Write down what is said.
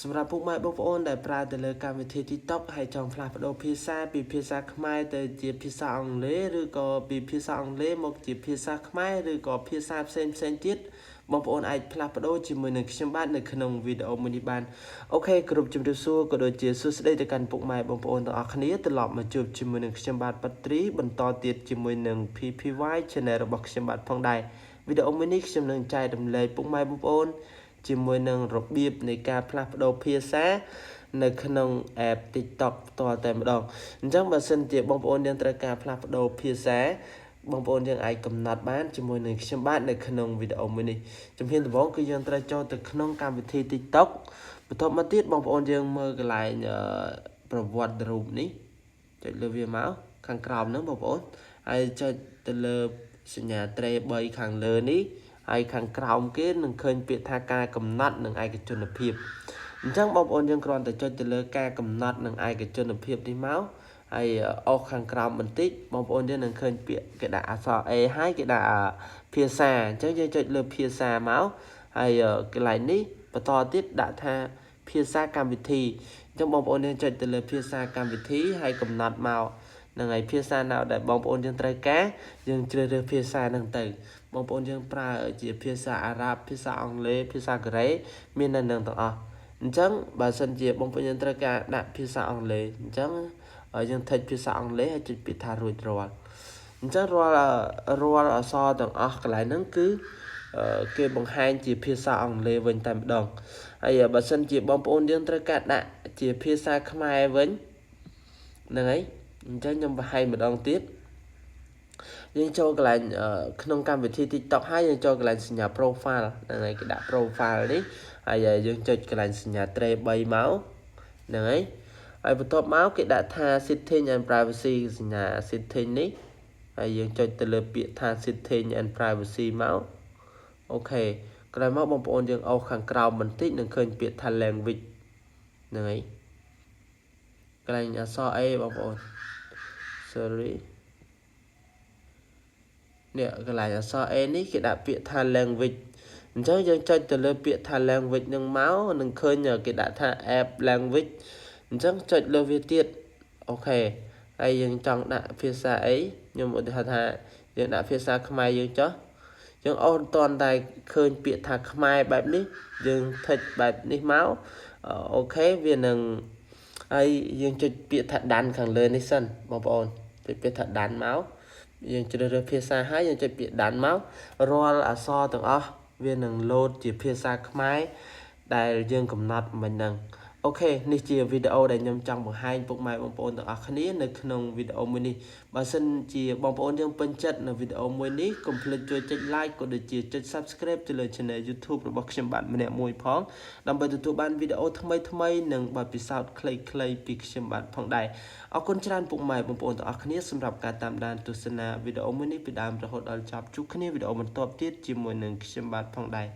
សម្រាប់ពុកម៉ែបងប្អូនដែលប្រើទៅលើកម្មវិធី TikTok ហើយចង់ផ្លាស់ប្ដូរភាសាពីភាសាខ្មែរទៅជាភាសាអង់គ្លេសឬក៏ពីភាសាអង់គ្លេសមកជាភាសាខ្មែរឬក៏ភាសាផ្សេងទៀតបងប្អូនអាចផ្លាស់ប្ដូរជាមួយនឹងខ្ញុំបាទនៅក្នុងវីដេអូមួយនេះបានអូខេគ្រប់ជំរាបសួរក៏ដូចជាសួស្តីទៅកាន់ពុកម៉ែបងប្អូនទាំងអស់គ្នាត្រឡប់មកជួបជាមួយនឹងខ្ញុំបាទប៉ាត្រីបន្តទៀតជាមួយនឹង PPY Channel របស់ខ្ញុំបាទផងដែរវីដេអូមួយនេះខ្ញុំនឹងចែករំលែកពុកម៉ែបងប្អូនជាមួយនឹងរបៀបនៃការផ្លាស់ប្ដូរភាសានៅក្នុង app TikTok ផ្ទាល់តែម្ដងអញ្ចឹងបើសិនជាបងប្អូនយើងត្រូវការផ្លាស់ប្ដូរភាសាបងប្អូនយើងអាចកំណត់បានជាមួយនឹងខ្ញុំបាទនៅក្នុងវីដេអូមួយនេះជំហានដំបូងគឺយើងត្រូវចូលទៅក្នុងកម្មវិធី TikTok បន្ទាប់មកទៀតបងប្អូនយើងមើលកន្លែងប្រវត្តិរូបនេះចុចលើវាមកខាងក្រោមហ្នឹងបងប្អូនហើយចុចទៅលើសញ្ញាត្រេ3ខាងលើនេះហើយខាងក្រោមគេនឹងឃើញពាក្យថាការកំណត់និងឯកជនភាពអញ្ចឹងបងប្អូនយើងគ្រាន់តែចុចទៅលើការកំណត់និងឯកជនភាពនេះមកហើយអុសខាងក្រោមបន្តិចបងប្អូនយើងនឹងឃើញពាក្យគេដាក់អក្សរ A ហើយគេដាក់ភាសាអញ្ចឹងយើងចុចលើភាសាមកហើយកន្លែងនេះបន្តទៀតដាក់ថាភាសាកម្មវិធីអញ្ចឹងបងប្អូនយើងចុចទៅលើភាសាកម្មវិធីហើយកំណត់មកនឹងឯភាសាnàoដែលបងប្អូនយើងត្រូវការយើងជ្រើសរើសភាសាហ្នឹងទៅបងប្អូនយើងប្រើជាភាសាអារ៉ាប់ភាសាអង់គ្លេសភាសាកូរ៉េមាននៅនឹងទាំងអស់អញ្ចឹងបើសិនជាបងប្អូនយើងត្រូវការដាក់ភាសាអង់គ្លេសអញ្ចឹងយើងថេចភាសាអង់គ្លេសហើយចុចពាក្យថារួចរាល់អញ្ចឹងរាល់អក្សរទាំងអស់កន្លែងហ្នឹងគឺគេបង្ហាញជាភាសាអង់គ្លេសវិញតែម្ដងហើយបើសិនជាបងប្អូនយើងត្រូវការដាក់ជាភាសាខ្មែរវិញហ្នឹងហើយអញ្ចឹងខ្ញុំបង្ហាញម្ដងទៀតយើងចូលកន្លែងក្នុងកម្មវិធី TikTok ហើយយើងចូលកន្លែងសញ្ញា profile ហ្នឹងហើយគេដាក់ profile នេះហើយយើងចុចកន្លែងសញ្ញាត្រេ3មកហ្នឹងហើយបន្ទាប់មកគេដាក់ថា setting and privacy សញ្ញា setting នេះហើយយើងចុចទៅលើពាក្យថា setting and privacy មកអូខេក្រោយមកបងប្អូនយើងអុសខាងក្រោមបន្តិចនឹងឃើញពាក្យថា language ហ្នឹងហើយកន្លែងអក្សរ A បងប្អូន sorry នេះកន្លែងអក្សរ A នេះគេដាក់ពាក្យថា language អញ្ចឹងយើងចុចទៅលើពាក្យថា language នឹងមកនឹងឃើញគេដាក់ថា app language អញ្ចឹងចុចលើវាទៀតអូខេហើយយើងចង់ដាក់ភាសាអីខ្ញុំឧទាហរណ៍ថាយើងដាក់ភាសាខ្មែរយើងចុះយើងអត់ទាន់តែឃើញពាក្យថាខ្មែរបែបនេះយើងថេចបែបនេះមកអូខេវានឹងហើយយើងចុចពាក្យថាដានខាងលើនេះសិនបងប្អូនចុចពាក្យថាដានមកយើងជ្រើសរើសភាសាហើយយើងចុចពាក្យដានមករាល់អក្សរទាំងអស់វានឹងលោតជាភាសាខ្មែរដែលយើងកំណត់មិញហ្នឹងអូខេនេះជាវីដេអូដែលខ្ញុំចង់បង្ហាញពុកម៉ែបងប្អូនទាំងអស់គ្នានៅក្នុងវីដេអូមួយនេះបើសិនជាបងប្អូនយើងពេញចិត្តនៅវីដេអូមួយនេះកុំភ្លេចជួយចុច like ក៏ដូចជាចុច subscribe ទៅលើ channel YouTube របស់ខ្ញុំបាទម្នាក់មួយផងដើម្បីទទួលបានវីដេអូថ្មីនិងបទពិសោធន៍ខ្លីៗពីខ្ញុំបាទផងដែរអរគុណច្រើនពុកម៉ែបងប្អូនទាំងអស់គ្នាសម្រាប់ការតាមដានទស្សនាវីដេអូមួយនេះពីដើមរហូតដល់ចប់ជួបគ្នាវីដេអូបន្តទៀតជាមួយនឹងខ្ញុំបាទផងដែរ